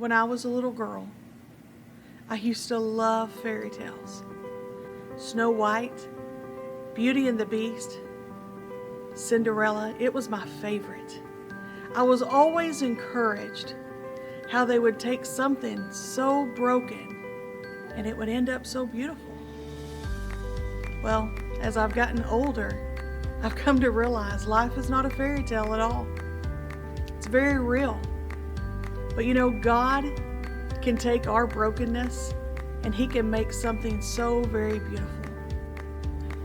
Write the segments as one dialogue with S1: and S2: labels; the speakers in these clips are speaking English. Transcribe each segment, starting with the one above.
S1: When I was a little girl, I used to love fairy tales. Snow White, Beauty and the Beast, Cinderella, it was my favorite. I was always encouraged how they would take something so broken and it would end up so beautiful. Well, as I've gotten older, I've come to realize life is not a fairy tale at all. It's very real. But you know, God can take our brokenness and He can make something so very beautiful.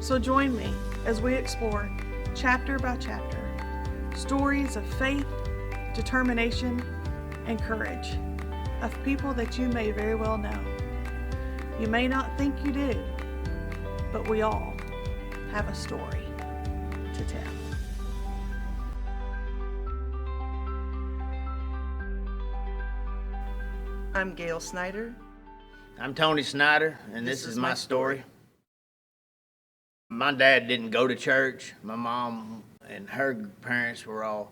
S1: So join me as we explore chapter by chapter stories of faith, determination, and courage of people that you may very well know. You may not think you do, but we all have a story to tell.
S2: I'm Gail Snyder.
S3: I'm Tony Snyder, and this is my story. My dad didn't go to church. My mom and her parents were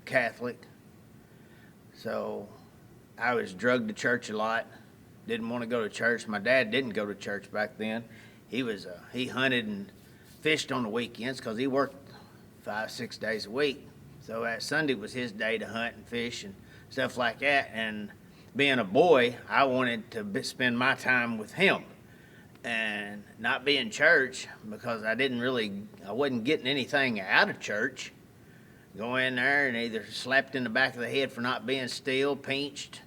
S3: Catholic. So I was drugged to church a lot. Didn't want to go to church. My dad didn't go to church back then. He hunted and fished on the weekends because he worked 5-6 days a week. So that Sunday was his day to hunt and fish and stuff like that. And being a boy, I wanted to spend my time with him and not be in church because I wasn't getting anything out of church. Go in there and either slapped in the back of the head for not being still, pinched,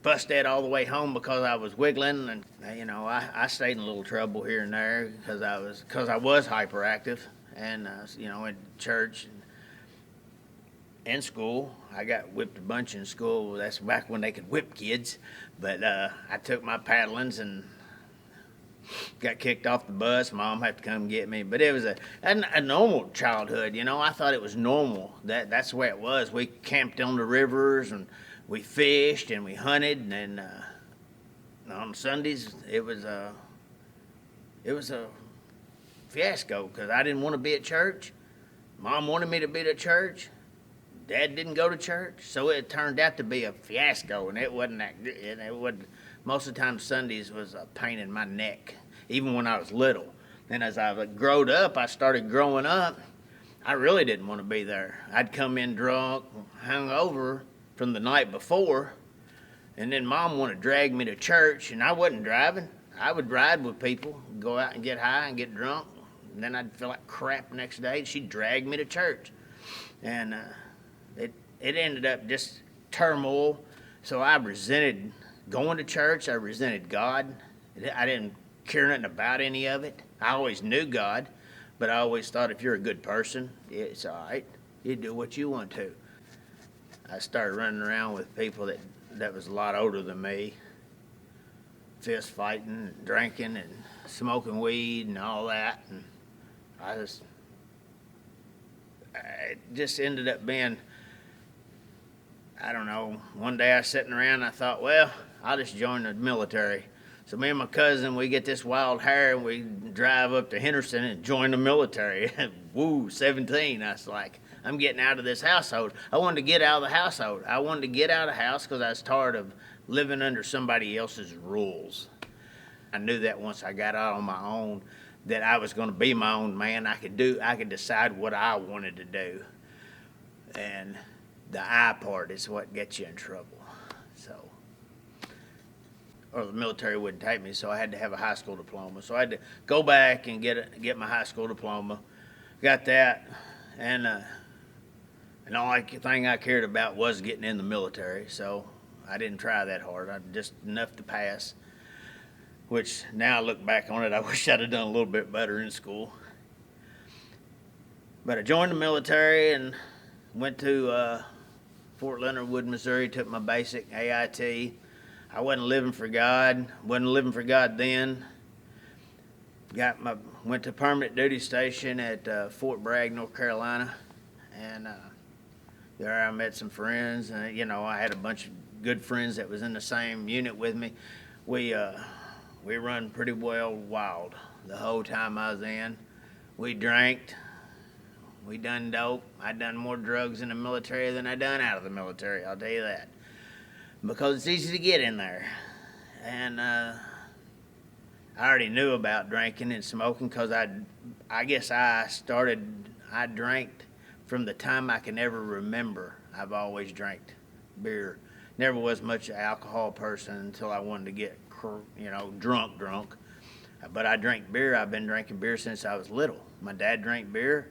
S3: busted all the way home because I was wiggling, and I stayed in a little trouble here and there because I was hyperactive, and in church and in school I got whipped a bunch in school. That's back when they could whip kids, but I took my paddlings and got kicked off the bus. Mom had to come get me, but it was a normal childhood. I thought it was normal. That's the way it was. We camped on the rivers and we fished and we hunted, and on Sundays it was a fiasco because I didn't want to be at church. Mom wanted me to be at church. Dad didn't go to church, so it turned out to be a fiasco, and it wasn't that good. It wasn't. Most of the time Sundays was a pain in my neck, even when I was little. Then as I growed up, I started growing up, I really didn't want to be there. I'd come in drunk, hungover from the night before, and then Mom wanted to drag me to church, and I wasn't driving. I would ride with people, go out and get high and get drunk, and then I'd feel like crap the next day. She'd drag me to church, and it ended up just turmoil. So I resented going to church. I resented God. I didn't care nothing about any of it. I always knew God, but I always thought if you're a good person, it's all right. You do what you want to. I started running around with people that was a lot older than me, fist fighting, drinking, and smoking weed and all that. And it just ended up being, I don't know, one day I was sitting around and I thought, well, I'll just join the military. So me and my cousin, we get this wild hair and we drive up to Henderson and join the military. Woo, 17. I was like, I'm getting out of this household. I wanted to get out of the household. I wanted to get out of the house because I was tired of living under somebody else's rules. I knew that once I got out on my own, that I was going to be my own man. I could decide what I wanted to do. And the I part is what gets you in trouble. Or the military wouldn't take me, so I had to have a high school diploma. So I had to go back and get my high school diploma. Got that, and the only thing I cared about was getting in the military. So I didn't try that hard. I just enough to pass. Which now I look back on it, I wish I'd have done a little bit better in school. But I joined the military and went to Fort Leonard Wood, Missouri. Took my basic AIT. I wasn't living for God then. Went to permanent duty station at Fort Bragg, North Carolina, and there I met some friends. And I had a bunch of good friends that was in the same unit with me. We run pretty well wild the whole time I was in. We drank, We done dope. I done more drugs in the military than I done out of the military, I'll tell you that. Because it's easy to get in there. And I already knew about drinking and smoking because I guess I drank from the time I can ever remember. I've always drank beer. Never was much an alcohol person until I wanted to get, drunk. But I drank beer. I've been drinking beer since I was little. My dad drank beer.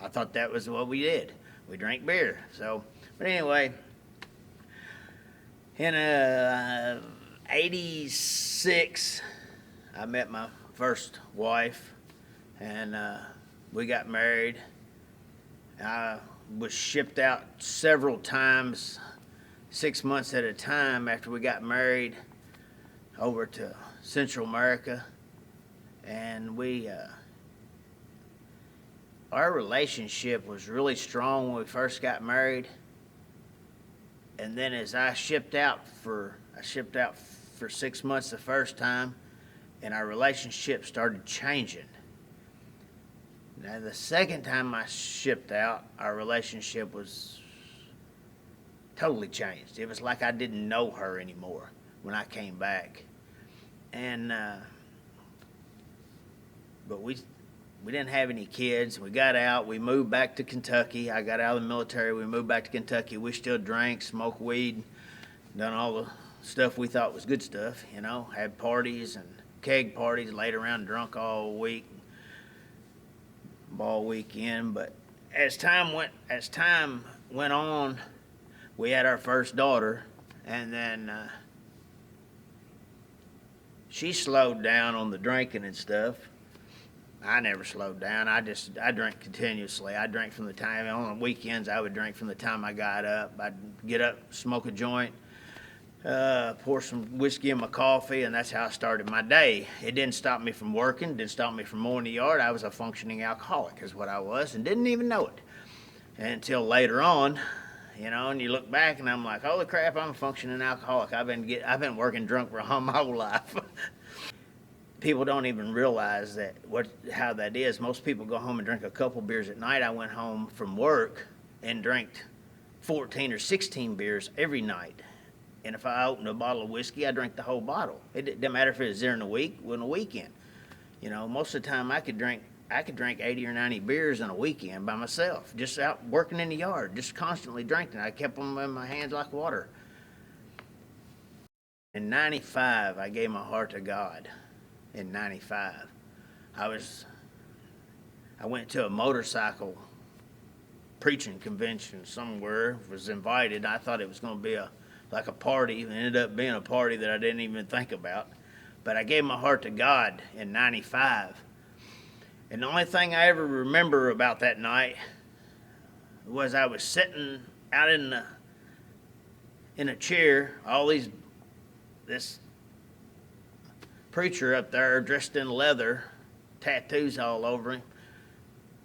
S3: I thought that was what we did. We drank beer. So, but anyway, in 86, I met my first wife, and we got married. I was shipped out several times, 6 months at a time after we got married, over to Central America, and our relationship was really strong when we first got married. And then as I shipped out for 6 months the first time, and our relationship started changing. Now the second time I shipped out, our relationship was totally changed. It was like I didn't know her anymore when I came back. And but we didn't have any kids. We got out. We moved back to Kentucky. I got out of the military. We moved back to Kentucky. We still drank, smoked weed, done all the stuff we thought was good stuff, had parties and keg parties, laid around drunk all week, all weekend. But as time went on, we had our first daughter, and then she slowed down on the drinking and stuff. I never slowed down. I drank continuously. I drank from the time, on the weekends, I would drink from the time I got up. I'd get up, smoke a joint, pour some whiskey in my coffee, and that's how I started my day. It didn't stop me from working, didn't stop me from mowing the yard. I was a functioning alcoholic is what I was, and didn't even know it until later on, and you look back and I'm like, holy crap, I'm a functioning alcoholic. I've been working drunk for all my whole life. People don't even realize how that is. Most people go home and drink a couple beers at night. I went home from work and drank 14 or 16 beers every night. And if I opened a bottle of whiskey, I drank the whole bottle. It didn't matter if it was during the week or on the weekend. Most of the time I could drink 80 or 90 beers on a weekend by myself, just out working in the yard, just constantly drinking. I kept them in my hands like water. In 95, I gave my heart to God. In 95, I went to a motorcycle preaching convention somewhere, was invited. I thought it was going to be like a party. It ended up being a party that I didn't even think about. But I gave my heart to God in 95. And the only thing I ever remember about that night was I was sitting out in a chair, this preacher up there dressed in leather, tattoos all over him,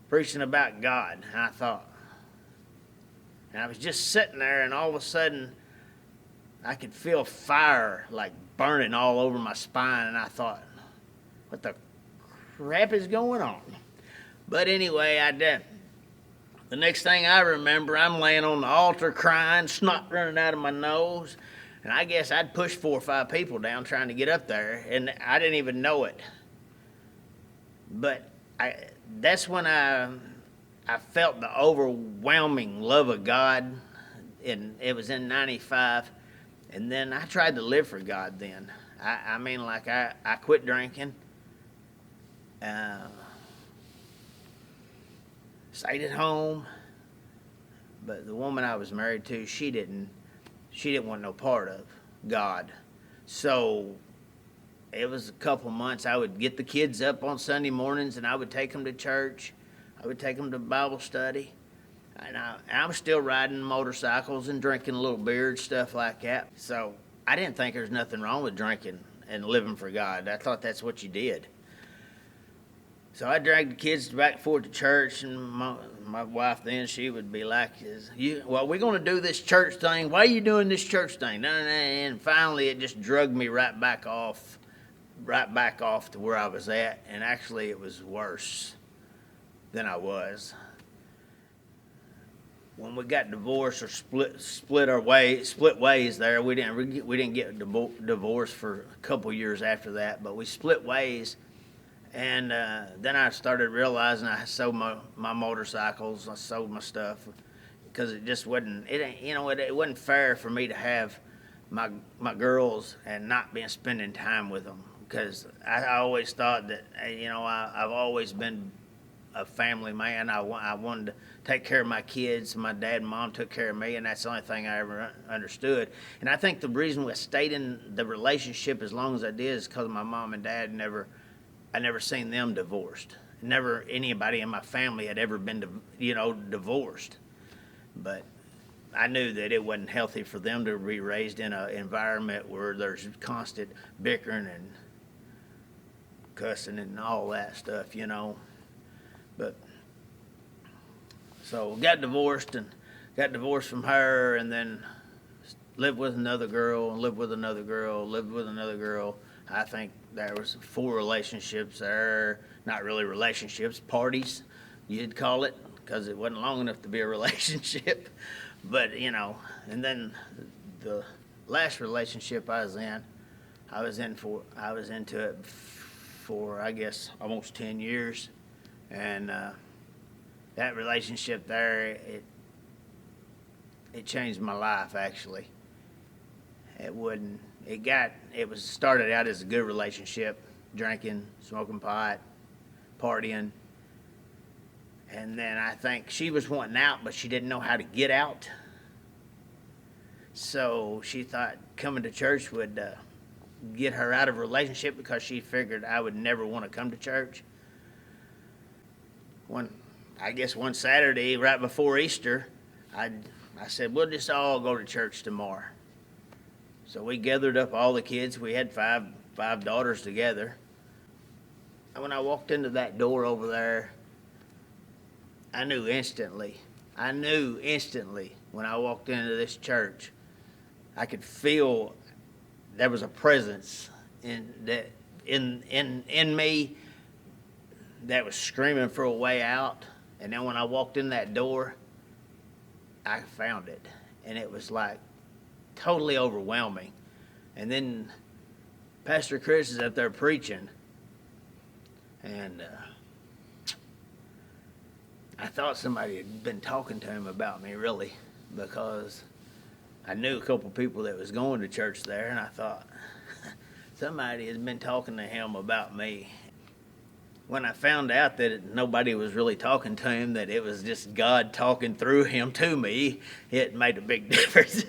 S3: preaching about God. And I was just sitting there, and all of a sudden I could feel fire like burning all over my spine, and I thought, what the crap is going on? But anyway, I did. The next thing I remember, I'm laying on the altar crying, snot running out of my nose. And I guess I'd pushed 4 or 5 people down trying to get up there, and I didn't even know it. But that's when I felt the overwhelming love of God, and it was in 95. And then I tried to live for God then. I quit drinking, stayed at home. But the woman I was married to, she didn't want no part of God. So it was a couple months. I would get the kids up on Sunday mornings, and I would take them to church. I would take them to Bible study. And I was still riding motorcycles and drinking a little beer and stuff like that. So I didn't think there was nothing wrong with drinking and living for God. I thought that's what you did. So I dragged the kids back and forth to church, and my wife then, she would be like, we're going to do this church thing. Why are you doing this church thing? And finally it just drugged me right back off to where I was at. And actually it was worse than I was. when we got divorced or split ways there, we didn't get divorced for a couple years after that, but we split ways. And then I started realizing I sold my motorcycles, I sold my stuff, because it just wasn't, it wasn't fair for me to have my girls and not being spending time with them. Because I always thought that, I've always been a family man. I wanted to take care of my kids. My dad and mom took care of me, and that's the only thing I ever understood. And I think the reason we stayed in the relationship as long as I did is because my mom and dad I never seen them divorced. Never anybody in my family had ever been, divorced. But I knew that it wasn't healthy for them to be raised in an environment where there's constant bickering and cussing and all that stuff, But so got divorced from her, and then lived with another girl, and lived with another girl, lived with another girl. I think there was 4 relationships there, not really relationships, parties, you'd call it, because it wasn't long enough to be a relationship. But, and then the last relationship I was into it for, I guess, almost 10 years. And that relationship there, it changed my life, actually. It was started out as a good relationship, drinking, smoking pot, partying. And then I think she was wanting out, but she didn't know how to get out. So she thought coming to church would get her out of a relationship, because she figured I would never want to come to church. One Saturday, right before Easter, I said, we'll just all go to church tomorrow. So we gathered up all the kids. We had five daughters together. And when I walked into that door over there, I knew instantly when I walked into this church, I could feel there was a presence in me that was screaming for a way out. And then when I walked in that door, I found it. And it was like totally overwhelming. And then Pastor Chris is up there preaching. And I thought somebody had been talking to him about me, really, because I knew a couple people that was going to church there, and I thought, somebody has been talking to him about me. When I found out that nobody was really talking to him, that it was just God talking through him to me, it made a big difference.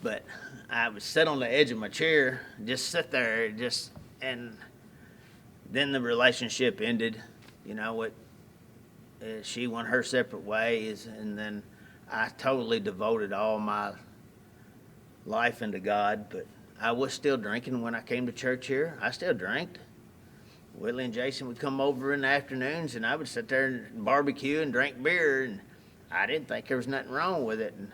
S3: But I would sit on the edge of my chair, just sit there, and then the relationship ended. She went her separate ways, and then I totally devoted all my life into God. But I was still drinking when I came to church here. I still drank. Willie and Jason would come over in the afternoons, and I would sit there and barbecue and drink beer, and I didn't think there was nothing wrong with it. And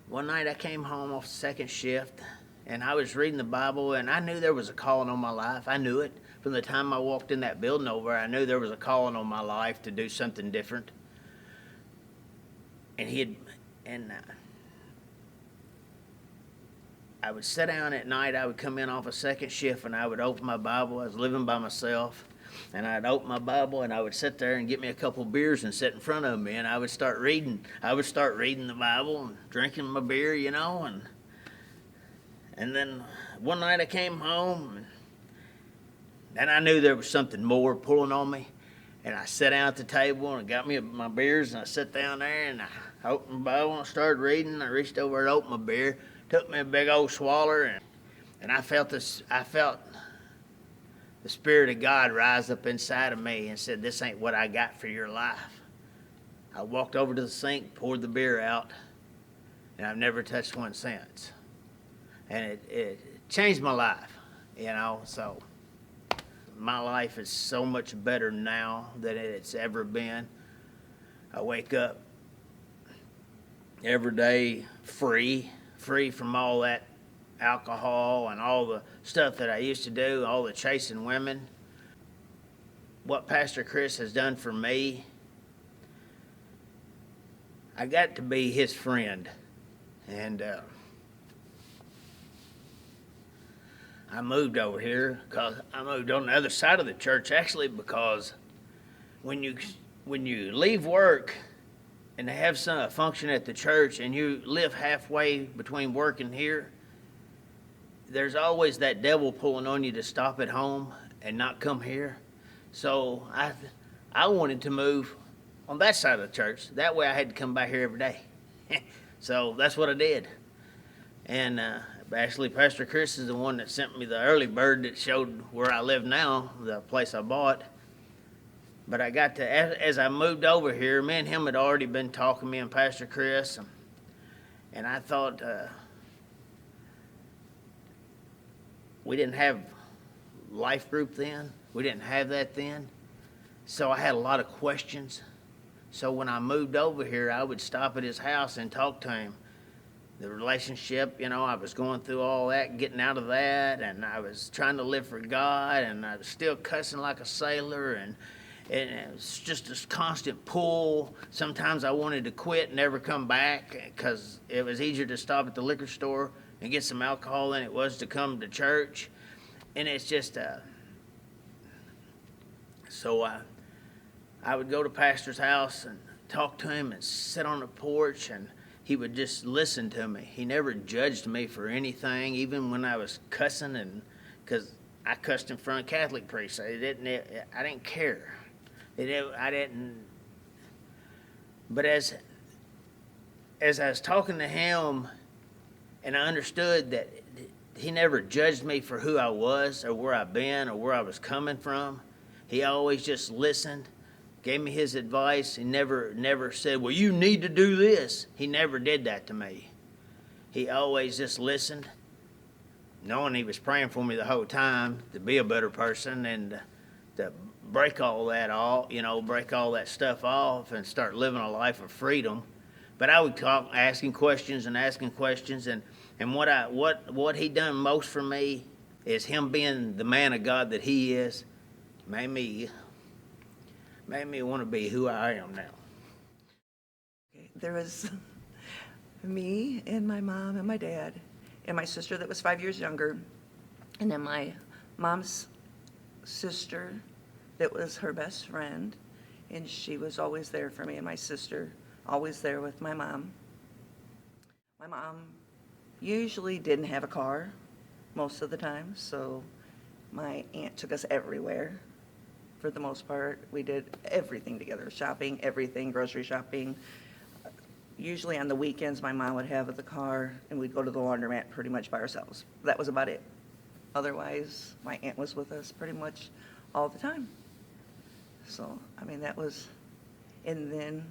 S3: one night I came home off second shift, and I was reading the Bible, and I knew there was a calling on my life. I knew it. From the time I walked in that building over, I knew there was a calling on my life to do something different. And I would sit down at night. I would come in off a second shift, and I would open my Bible. I was living by myself, and I'd open my Bible, and I would sit there and get me a couple beers and sit in front of me, and I would start reading. I would start reading the Bible and drinking my beer, and then one night I came home, and I knew there was something more pulling on me, and I sat down at the table and got me my beers, and I sat down there, and I opened my Bible and started reading. I reached over and opened my beer, took me a big old swaller, and I felt the Spirit of God rise up inside of me and said, this ain't what I got for your life. I walked over to the sink, poured the beer out, and I've never touched one since. And it changed my life, so my life is so much better now than it's ever been. I wake up every day free from all that alcohol and all the stuff that I used to do, all the chasing women. What Pastor Chris has done for me, I got to be his friend, and I moved over here because I moved on the other side of the church, actually, because when you leave work and they have a function at the church and you live halfway between work and here, there's always that devil pulling on you to stop at home and not come here. So I wanted to move on that side of the church. That way I had to come back here every day. So that's what I did. And actually, Pastor Chris is the one that sent me the early bird that showed where I live now, the place I bought. But I got to, as I moved over here, me and him had already been talking, me and Pastor Chris, and I thought we didn't have life group then. We didn't have that then. So I had a lot of questions. So when I moved over here, I would stop at his house and talk to him. The relationship, I was going through all that, getting out of that, and I was trying to live for God, and I was still cussing like a sailor, and it was just this constant pull. Sometimes I wanted to quit and never come back because it was easier to stop at the liquor store and get some alcohol than it was to come to church. And it's just, so I would go to Pastor's house and talk to him and sit on the porch, and he would just listen to me. He never judged me for anything, even when I was cussing, and because I cussed in front of Catholic priests. I didn't care. I didn't. But as I was talking to him, and I understood that he never judged me for who I was or where I've been or where I was coming from. He always just listened, gave me his advice. He never said, well, you need to do this. He never did that to me. He always just listened, knowing he was praying for me the whole time to be a better person and to break all that stuff off and start living a life of freedom. But I would talk, asking questions, and what he done most for me is him being the man of God that he is, made me want to be who I am now.
S2: There was me and my mom and my dad and my sister that was 5 years younger, and then my mom's sister that was her best friend, and she was always there for me, and my sister always there with my mom. My mom usually didn't have a car most of the time, so my aunt took us everywhere. For the most part, we did everything together, shopping, everything, grocery shopping. Usually on the weekends, my mom would have the car, and we'd go to the laundromat pretty much by ourselves. That was about it. Otherwise, my aunt was with us pretty much all the time. So, that was, and then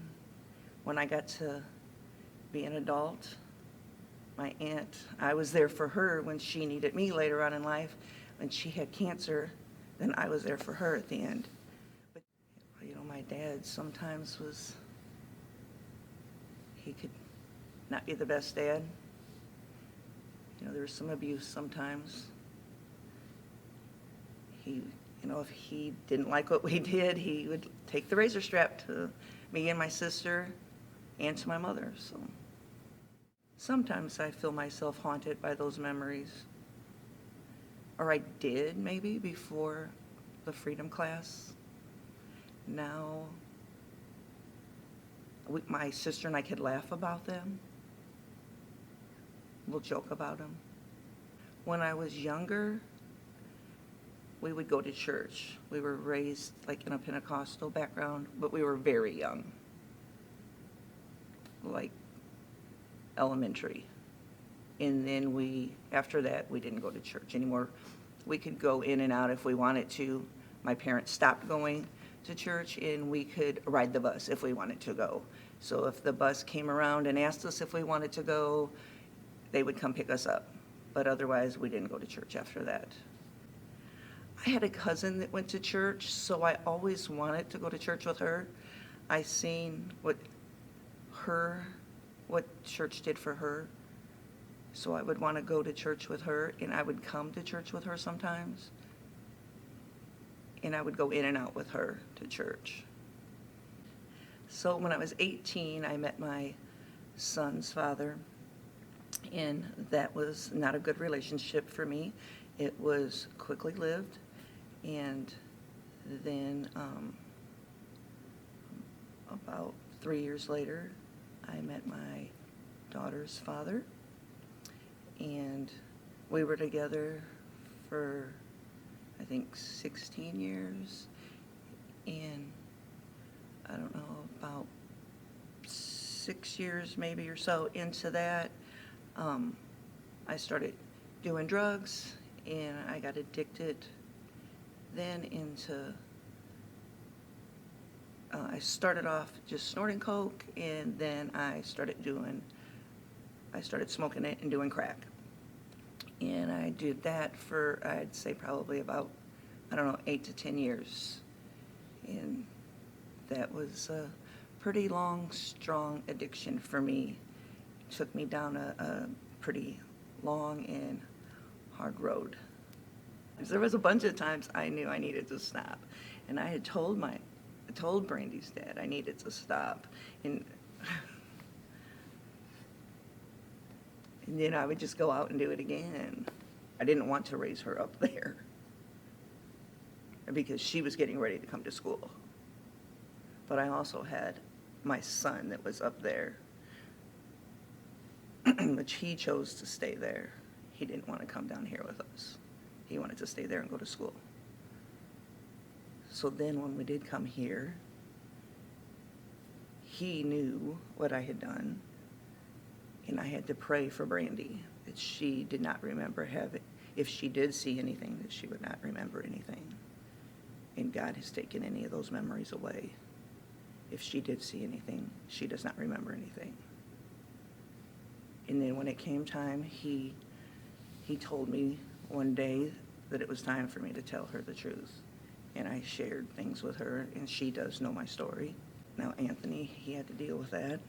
S2: when I got to be an adult, my aunt, I was there for her when she needed me later on in life. When she had cancer, then I was there for her at the end. But, my dad sometimes he could not be the best dad. There was some abuse sometimes. He, if he didn't like what we did, he would take the razor strap to me and my sister and to my mother. So sometimes I feel myself haunted by those memories. Or I did, maybe, before the freedom class. Now, my sister and I could laugh about them. We'll joke about them. When I was younger, we would go to church. We were raised like in a Pentecostal background, but we were very young, like elementary. And then after that, we didn't go to church anymore. We could go in and out if we wanted to. My parents stopped going to church, and we could ride the bus if we wanted to go. So if the bus came around and asked us if we wanted to go, they would come pick us up. But otherwise, we didn't go to church after that. I had a cousin that went to church, so I always wanted to go to church with her. I seen what church did for her. So I would want to go to church with her, and I would come to church with her sometimes. And I would go in and out with her to church. So when I was 18, I met my son's father, and that was not a good relationship for me. It was quickly lived, and then about 3 years later, I met my daughter's father, and we were together for, I think, 16 years, and I don't know, about 6 years maybe or so into that, I started doing drugs, and I got addicted then into, I started off just snorting coke, and then I started smoking it and doing crack. And I did that for, I'd say probably about, I don't know, 8 to 10 years. And that was a pretty long, strong addiction for me. It took me down a pretty long and hard road. There was a bunch of times I knew I needed to stop. And I had told Brandy's dad I needed to stop. And then I would just go out and do it again. I didn't want to raise her up there because she was getting ready to come to school. But I also had my son that was up there, which he chose to stay there. He didn't want to come down here with us. He wanted to stay there and go to school. So then when we did come here, he knew what I had done, and I had to pray for Brandy that she did not remember having, if she did see anything, that she would not remember anything. And God has taken any of those memories away. If she did see anything, she does not remember anything. And then when it came time, he told me one day that it was time for me to tell her the truth. And I shared things with her, and she does know my story. Now, Anthony, he had to deal with that,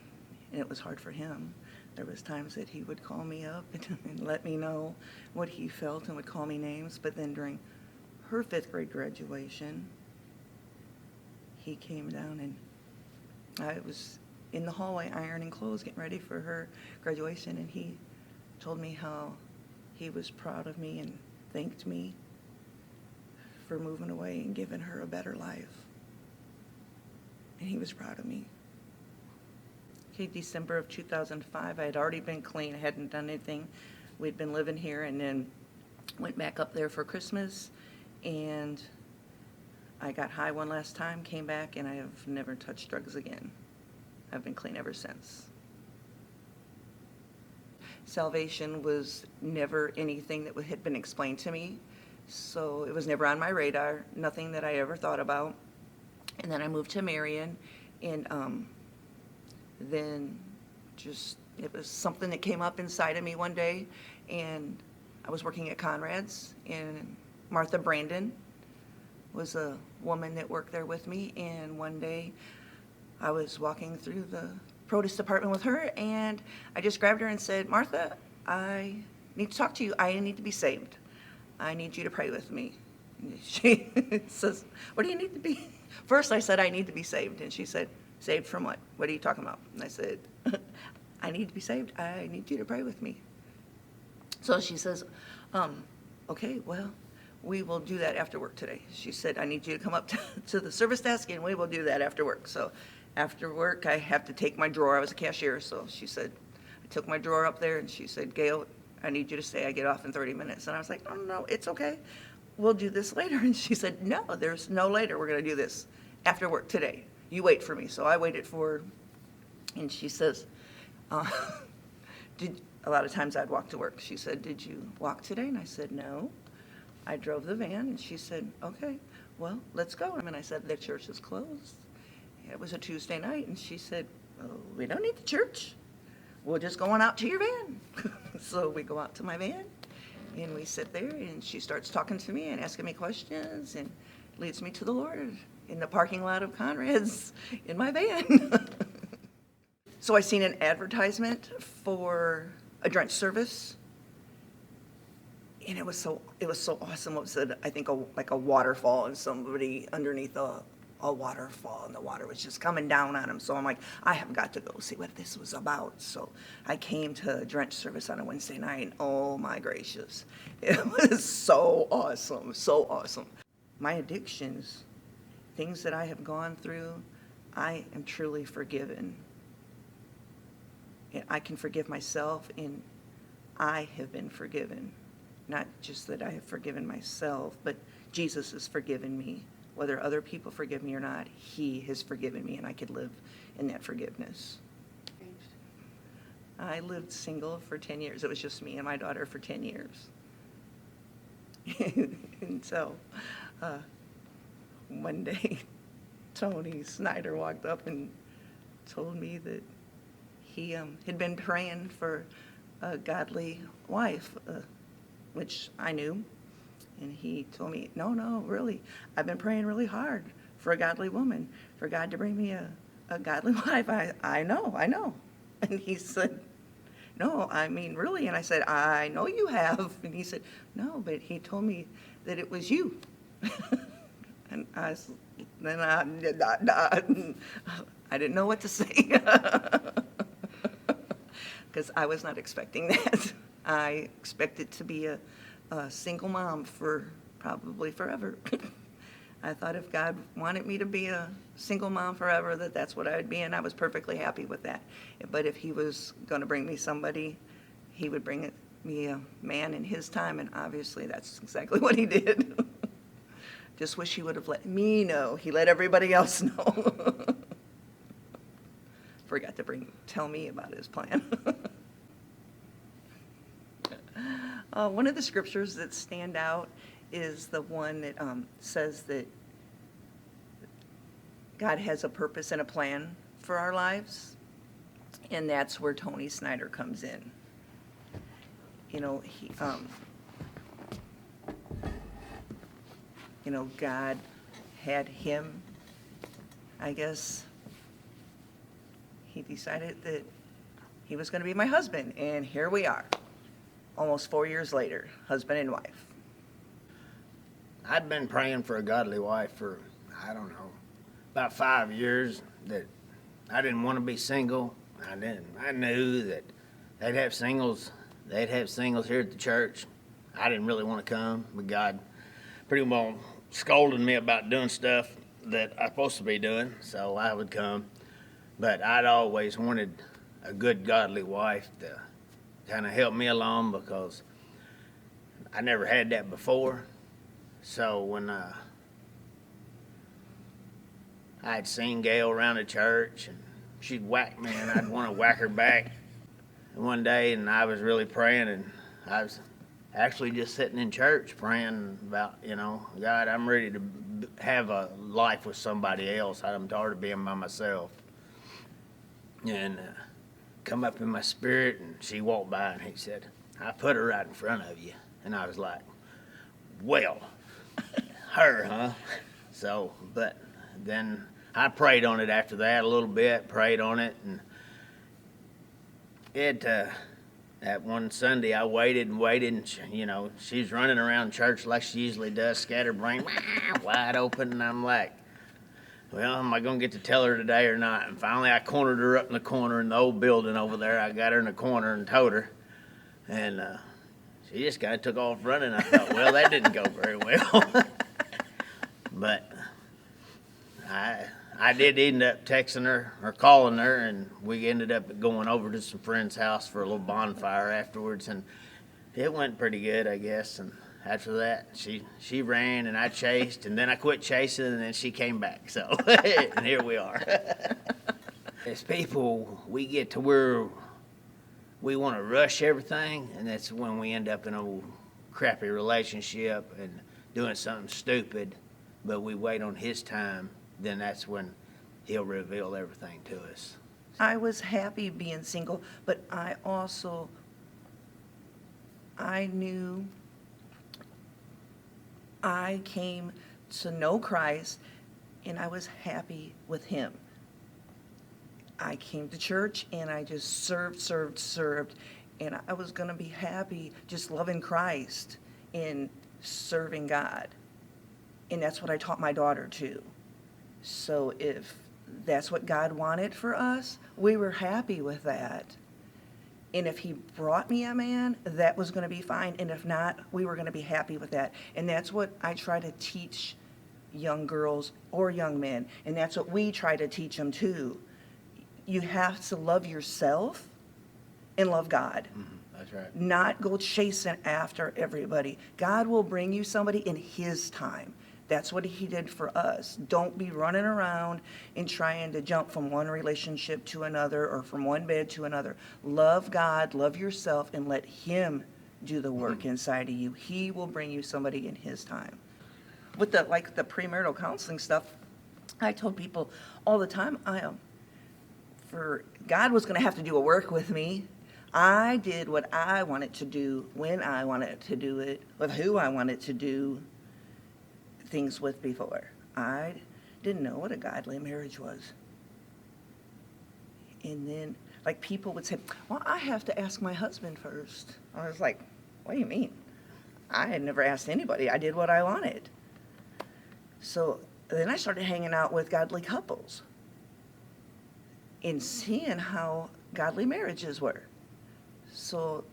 S2: and it was hard for him. There was times that he would call me up and let me know what he felt and would call me names. But then during her 5th grade graduation, he came down, and I was in the hallway ironing clothes, getting ready for her graduation, and he told me how he was proud of me and thanked me for moving away and giving her a better life. And he was proud of me. Okay, December of 2005, I had already been clean. I hadn't done anything. We'd been living here, and then went back up there for Christmas, and I got high one last time, came back, and I have never touched drugs again. I've been clean ever since. Salvation was never anything that had been explained to me, so it was never on my radar, nothing that I ever thought about. And then I moved to Marion, and then just, it was something that came up inside of me one day, and I was working at Conrad's, and Martha Brandon was a woman that worked there with me, and one day I was walking through the produce department with her, and I just grabbed her and said, "Martha, I need to talk to you. I need to be saved. I need you to pray with me." And she says, "What do you need to be?" First I said, "I need to be saved," and she said, "Saved from what? What are you talking about?" And I said, "I need to be saved. I need you to pray with me." So she says, "Okay, well, we will do that after work today." She said, "I need you to come up to the service desk, and we will do that after work." So after work, I have to take my drawer. I was a cashier, so she said, I took my drawer up there, and she said, "Gail, I need you to stay. I get off in 30 minutes. And I was like, "No, it's okay. We'll do this later." And she said, "No, there's no later. We're going to do this after work today. You wait for me." So I waited for her, and she says, a lot of times I'd walk to work. She said, "Did you walk today?" And I said, "No, I drove the van." And she said, "Okay, well, let's go." And I said, "The church is closed." It was a Tuesday night, and she said, "Oh, we don't need the church. We'll just go on out to your van." So we go out to my van, and we sit there, and she starts talking to me and asking me questions, and leads me to the Lord in the parking lot of Conrad's in my van. So I seen an advertisement for a drench service, and it was so awesome. It was, I think, like a waterfall, and somebody underneath a a waterfall, and the water was just coming down on him. So I'm like, I have got to go see what this was about. So I came to drench service on a Wednesday night, and oh my gracious, it was so awesome, so awesome. My addictions, things that I have gone through, I am truly forgiven. And I can forgive myself, and I have been forgiven. Not just that I have forgiven myself, but Jesus has forgiven me. Whether other people forgive me or not, he has forgiven me, and I could live in that forgiveness. I lived single for 10 years. It was just me and my daughter for 10 years. And so one day, Tony Snyder walked up and told me that he had been praying for a godly wife, which I knew. And he told me, no, really, I've been praying really hard for a godly woman, for God to bring me a godly wife. I know. And he said, no, I mean, really? And I said, I know you have. And he said, no, but he told me that it was you. And I didn't know what to say, because I was not expecting that. I expected to be a single mom for probably forever. I thought if God wanted me to be a single mom forever, that's what I would be, and I was perfectly happy with that. But if he was going to bring me somebody, he would bring me a man in his time, and obviously that's exactly what he did. Just wish he would have let me know. He let everybody else know. Forgot to tell me about his plan. One of the scriptures that stand out is the one that says that God has a purpose and a plan for our lives, and that's where Tony Snyder comes in. God had him, I guess. He decided that he was going to be my husband, and here we are. Almost 4 years later, husband and wife.
S3: I'd been praying for a godly wife for, I don't know, about 5 years. That I didn't want to be single. I knew that they'd have singles here at the church. I didn't really want to come, but God pretty well scolded me about doing stuff that I'm supposed to be doing, so I would come. But I'd always wanted a good godly wife to kind of help me along, because I never had that before. So when I'd seen Gail around the church, and she'd whack me, and I'd want to whack her back. And one day, and I was really praying, and I was actually just sitting in church praying about, God, I'm ready to have a life with somebody else. I'm tired of being by myself. And come up in my spirit, and she walked by, and he said, I put her right in front of you. And I was like, well, her, huh? So, but then I prayed on it after that a little bit, prayed on it, and that one Sunday I waited, and she's running around church like she usually does, scatterbrained, wide open, and I'm like, well, am I going to get to tell her today or not? And finally I cornered her up in the corner in the old building over there. I got her in the corner and told her, and she just kind of took off running. I thought, well, that didn't go very well. But I did end up texting her or calling her, and we ended up going over to some friend's house for a little bonfire afterwards, and it went pretty good, I guess. And after that, she ran, and I chased, and then I quit chasing, and then she came back. So, and here we are. As people, we get to where we want to rush everything, and that's when we end up in a crappy relationship and doing something stupid, but we wait on his time, then that's when he'll reveal everything to us.
S2: I was happy being single, but I knew I came to know Christ, and I was happy with him. I came to church, and I just served, and I was going to be happy just loving Christ and serving God. And that's what I taught my daughter too. So if that's what God wanted for us, we were happy with that. And if he brought me a man, that was going to be fine. And if not, we were going to be happy with that. And that's what I try to teach young girls or young men. And that's what we try to teach them too. You have to love yourself and love God.
S3: That's right.
S2: Not go chasing after everybody. God will bring you somebody in his time. That's what he did for us. Don't be running around and trying to jump from one relationship to another or from one bed to another. Love God, love yourself, and let him do the work inside of you. He will bring you somebody in his time. With the premarital counseling stuff, I told people all the time, for God was going to have to do a work with me. I did what I wanted to do, when I wanted to do it, with who I wanted to do things with before. I didn't know what a godly marriage was. And then, people would say, well, I have to ask my husband first. I was like, what do you mean? I had never asked anybody. I did what I wanted. So then I started hanging out with godly couples and seeing how godly marriages were. So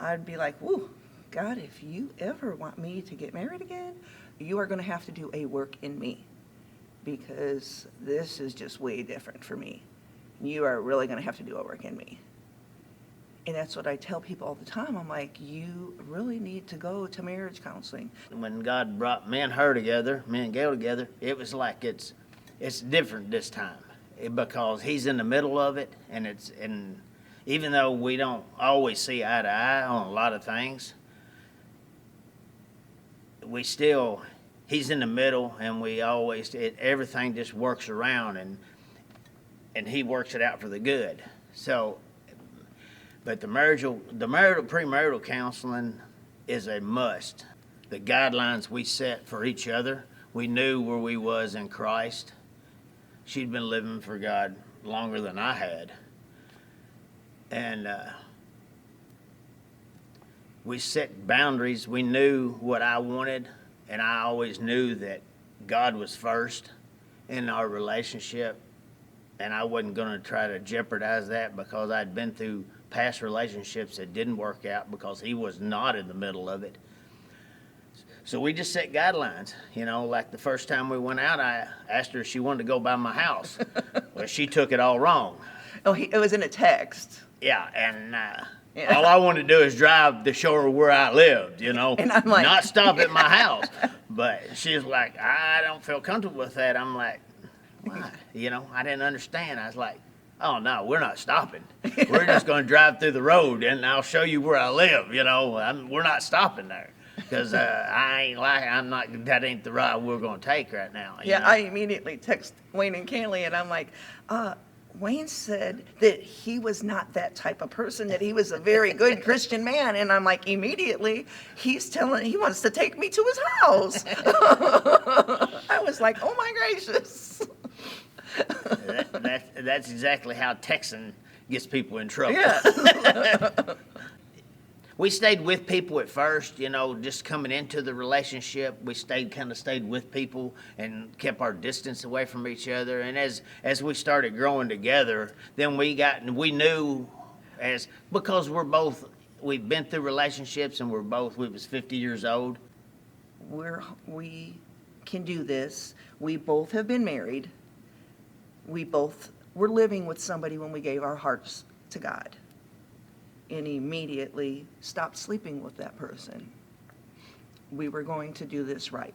S2: I'd be like, whoa, God, if you ever want me to get married again, you are going to have to do a work in me, because this is just way different for me. You are really going to have to do a work in me. And that's what I tell people all the time. I'm like, you really need to go to marriage counseling.
S3: When God brought me and her together, me and Gail together, it was like it's different this time, because he's in the middle of it, and even though we don't always see eye to eye on a lot of things, he's in the middle, and everything just works around, and he works it out for the good. So, but the premarital counseling is a must. The guidelines we set for each other, we knew where we was in Christ. She'd been living for God longer than I had. And we set boundaries. We knew what I wanted, and I always knew that God was first in our relationship, and I wasn't going to try to jeopardize that because I'd been through past relationships that didn't work out because he was not in the middle of it. So we just set guidelines. Like the first time we went out, I asked her if she wanted to go by my house. Well, she took it all wrong.
S2: Oh, it was in a text.
S3: Yeah, and all I wanted to do is drive to show her where I lived,
S2: And I'm like,
S3: not stop at my house. But she was like, I don't feel comfortable with that. I'm like, why? I didn't understand. I was like, oh, no, we're not stopping. We're just going to drive through the road, and I'll show you where I live, we're not stopping there. Because that ain't the ride we're going to take right now.
S2: I immediately text Wayne and Kaylee, and I'm like, Wayne said that he was not that type of person, that he was a very good Christian man. And I'm like, immediately, he wants to take me to his house. I was like, oh my gracious.
S3: That's exactly how texting gets people in trouble.
S2: Yeah.
S3: We stayed with people at first, just coming into the relationship. We stayed with people and kept our distance away from each other. And as we started growing together, then we knew, because we've been through relationships, and we was 50 years old.
S2: We can do this. We both have been married. We both were living with somebody when we gave our hearts to God, and immediately stopped sleeping with that person. We were going to do this right.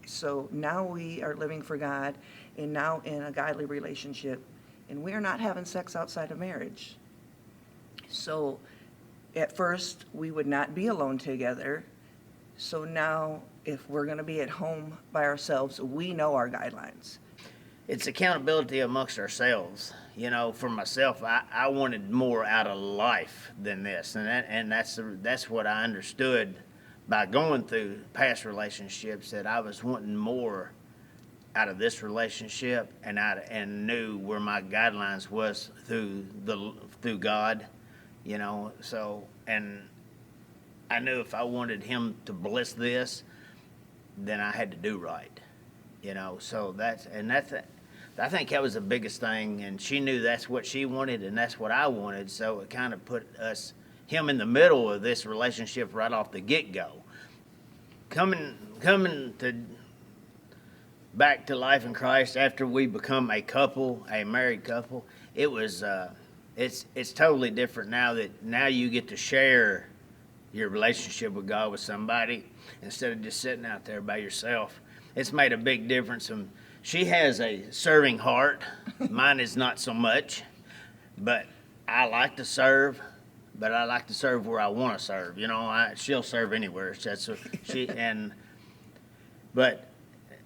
S2: So now we are living for God, and now in a godly relationship, and we are not having sex outside of marriage. So at first, we would not be alone together. So now, if we're going to be at home by ourselves, we know our guidelines.
S3: It's accountability amongst ourselves. For myself, I wanted more out of life than this, and that's what I understood by going through past relationships, that I was wanting more out of this relationship, and knew where my guidelines was through God, So, and I knew if I wanted him to bless this, then I had to do right. you know. So I think that was the biggest thing, and she knew that's what she wanted, and that's what I wanted. So it kind of put him in the middle of this relationship right off the get-go. Coming to back to life in Christ after we become a couple, a married couple, it was it's totally different now that now you get to share your relationship with God with somebody instead of just sitting out there by yourself. It's made a big difference. And she has a serving heart. Mine is not so much, but I like to serve. But I like to serve where I want to serve. You know, she'll serve anywhere. That's what she and. But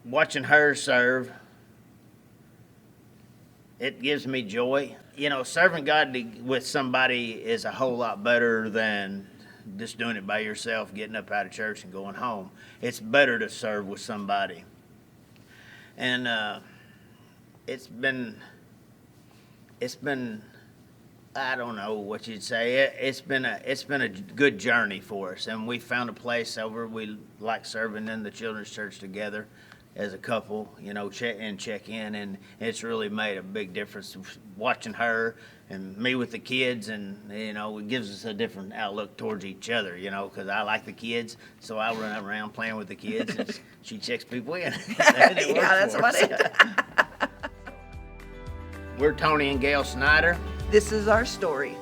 S3: watching her serve, it gives me joy. You know, serving God with somebody is a whole lot better than just doing it by yourself, getting up out of church and going home. It's better to serve with somebody. And it's been I don't know what you'd say. It's been a good journey for us, and we found a place over. We like serving in the children's church together as a couple, you know, check in, and it's really made a big difference watching her and me with the kids, and you know, it gives us a different outlook towards each other, you know, because I like the kids, so I run around playing with the kids, and she checks people in.
S2: Yeah, that's funny.
S3: We're Tony and Gail Snyder.
S2: This is our story.